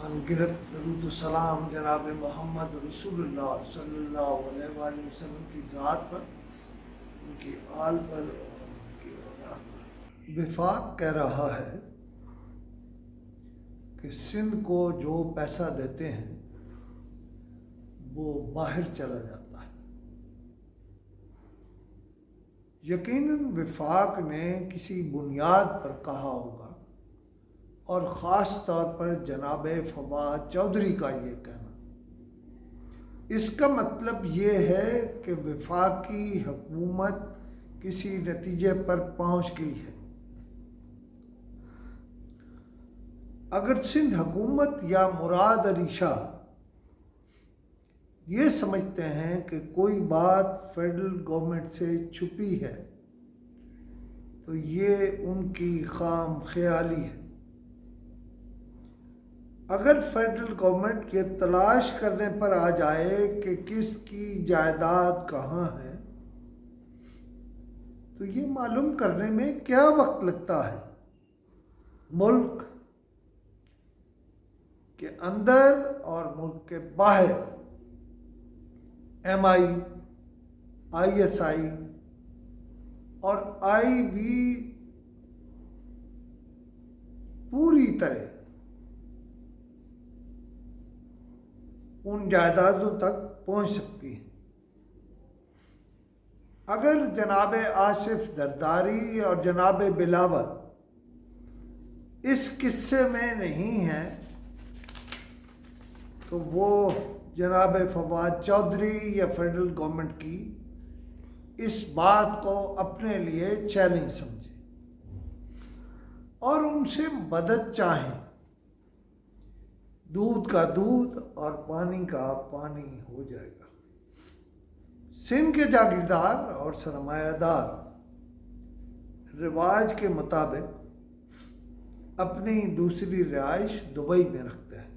انگرت درود و سلام جناب محمد رسول اللہ صلی اللہ علیہ وآلہ وسلم کی ذات پر، ان کی آل پر اور ان کی اولاد پر۔ وفاق کہہ رہا ہے کہ سندھ کو جو پیسہ دیتے ہیں وہ باہر چلا جاتا ہے۔ یقیناً وفاق نے کسی بنیاد پر کہا ہوگا، اور خاص طور پر جناب فواد چودھری کا یہ کہنا۔ اس کا مطلب یہ ہے کہ وفاقی حکومت کسی نتیجے پر پہنچ گئی ہے۔ اگر سندھ حکومت یا مراد علی شاہ یہ سمجھتے ہیں کہ کوئی بات فیڈرل گورنمنٹ سے چھپی ہے تو یہ ان کی خام خیالی ہے۔ اگر فیڈرل گورنمنٹ یہ تلاش کرنے پر آ جائے کہ کس کی جائیداد کہاں ہے تو یہ معلوم کرنے میں کیا وقت لگتا ہے۔ ملک کے اندر اور ملک کے باہر ایم آئی ایس آئی اور آئی بھی پوری طرح ان جائیدادوں تک پہنچ سکتی ہیں۔ اگر جناب آصف زرداری اور جناب بلاول اس قصے میں نہیں ہیں تو وہ جناب فواد چودھری یا فیڈرل گورنمنٹ کی اس بات کو اپنے لیے چیلنج سمجھیں اور ان سے مدد چاہیں۔ دودھ کا دودھ اور پانی کا پانی ہو جائے گا۔ سندھ کے جاگیردار اور سرمایہ دار رواج کے مطابق اپنی دوسری رہائش دبئی میں رکھتے ہیں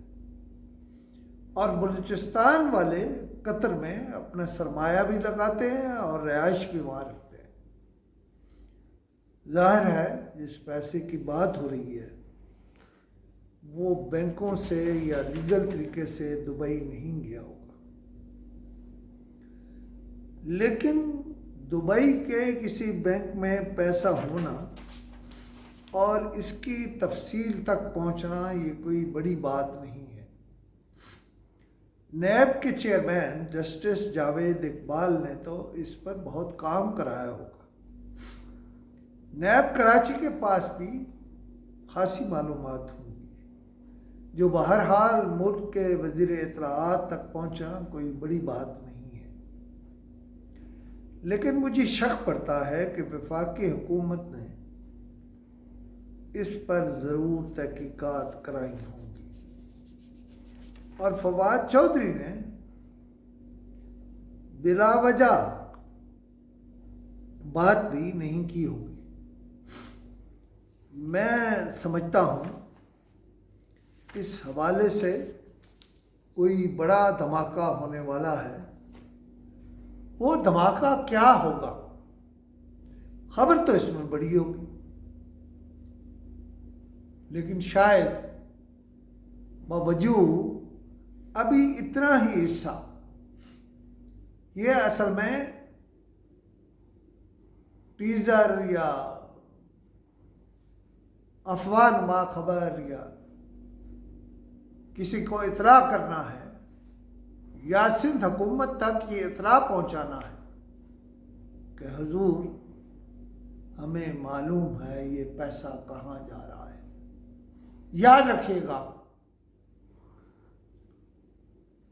اور بلوچستان والے قطر میں اپنا سرمایہ بھی لگاتے ہیں اور رہائش بھی وہاں رکھتے ہیں۔ ظاہر ہے جس پیسے کی بات ہو رہی ہے وہ بینکوں سے یا لیگل طریقے سے دبئی نہیں گیا ہوگا، لیکن دبئی کے کسی بینک میں پیسہ ہونا اور اس کی تفصیل تک پہنچنا یہ کوئی بڑی بات نہیں ہے۔ نیب کے چیئرمین جسٹس جاوید اقبال نے تو اس پر بہت کام کرایا ہوگا۔ نیب کراچی کے پاس بھی خاصی معلومات ہوں، جو بہرحال ملک کے وزیر اطلاعات تک پہنچنا کوئی بڑی بات نہیں ہے۔ لیکن مجھے شک پڑتا ہے کہ وفاقی حکومت نے اس پر ضرور تحقیقات کرائی ہوں گی، اور فواد چودھری نے بلا وجہ بات بھی نہیں کی ہوگی۔ میں سمجھتا ہوں اس حوالے سے کوئی بڑا دھماکہ ہونے والا ہے۔ وہ دھماکہ کیا ہوگا؟ خبر تو اس میں بڑی ہوگی، لیکن شاید باوجود ابھی اتنا ہی حصہ یہ اصل میں ٹیزر یا افواہ نما خبر یا کسی کو اطلاع کرنا ہے یا سندھ حکومت تک یہ اطلاع پہنچانا ہے کہ حضور ہمیں معلوم ہے یہ پیسہ کہاں جا رہا ہے۔ یاد رکھیے گا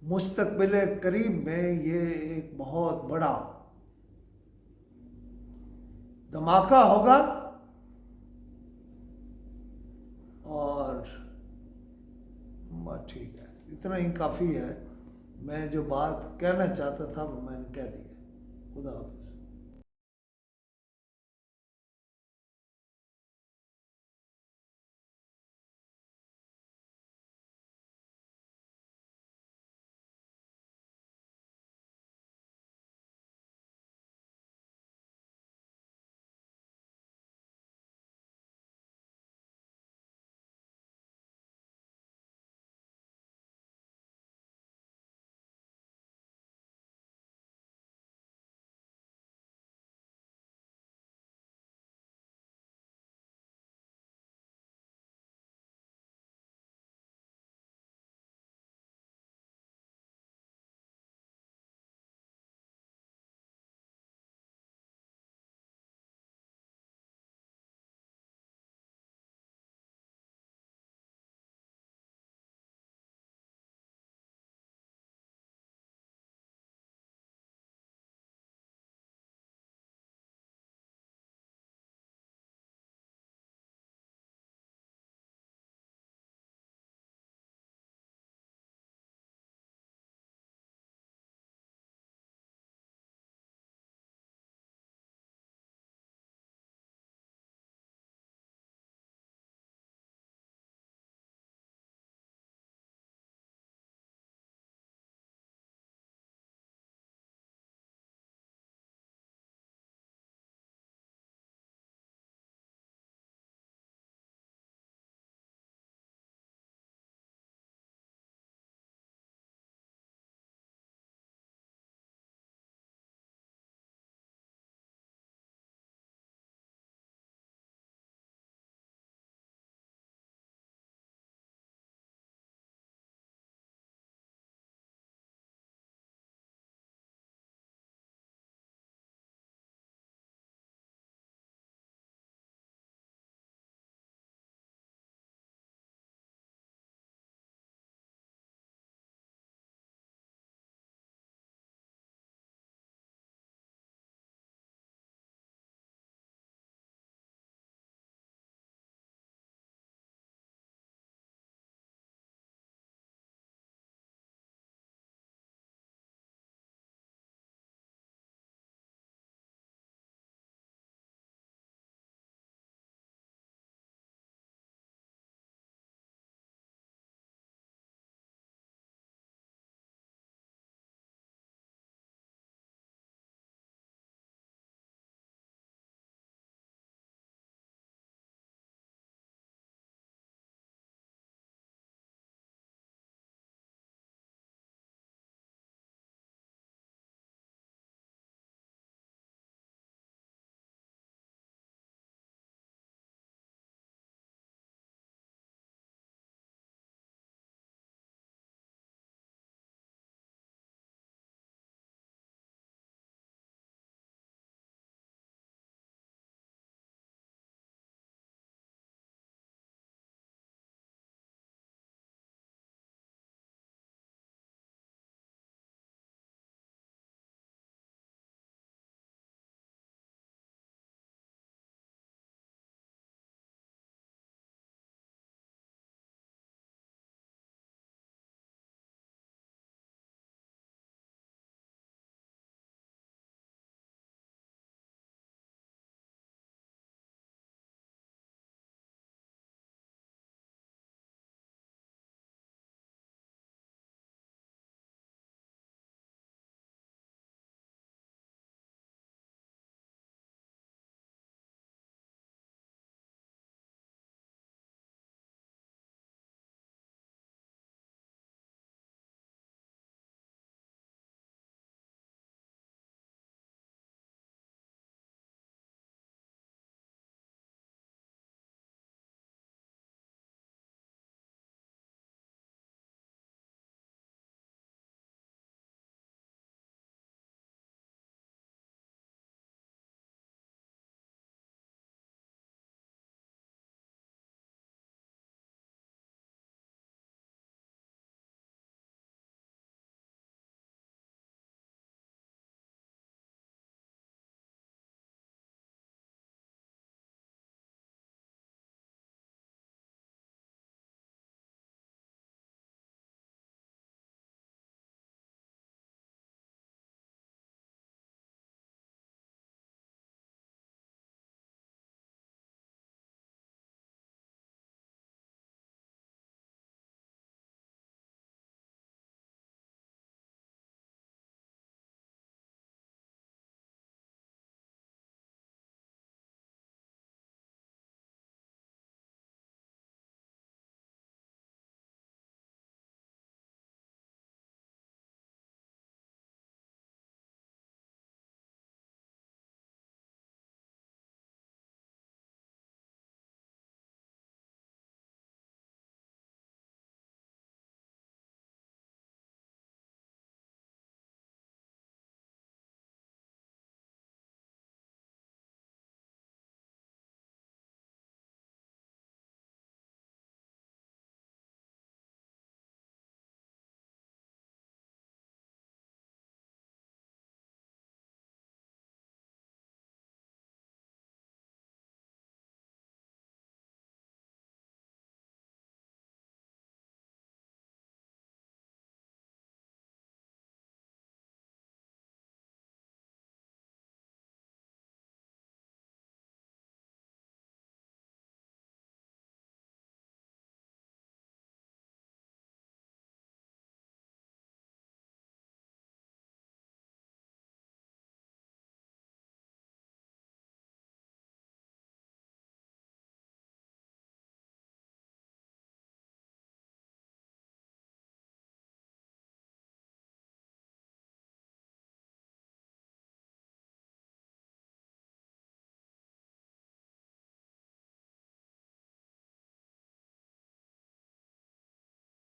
مستقبل قریب میں یہ ایک بہت بڑا دھماکہ ہوگا، اور ٹھیک ہے، اتنا ہی کافی ہے۔ میں جو بات کہنا چاہتا تھا وہ میں نے کہہ دیا۔ خدا حافظ۔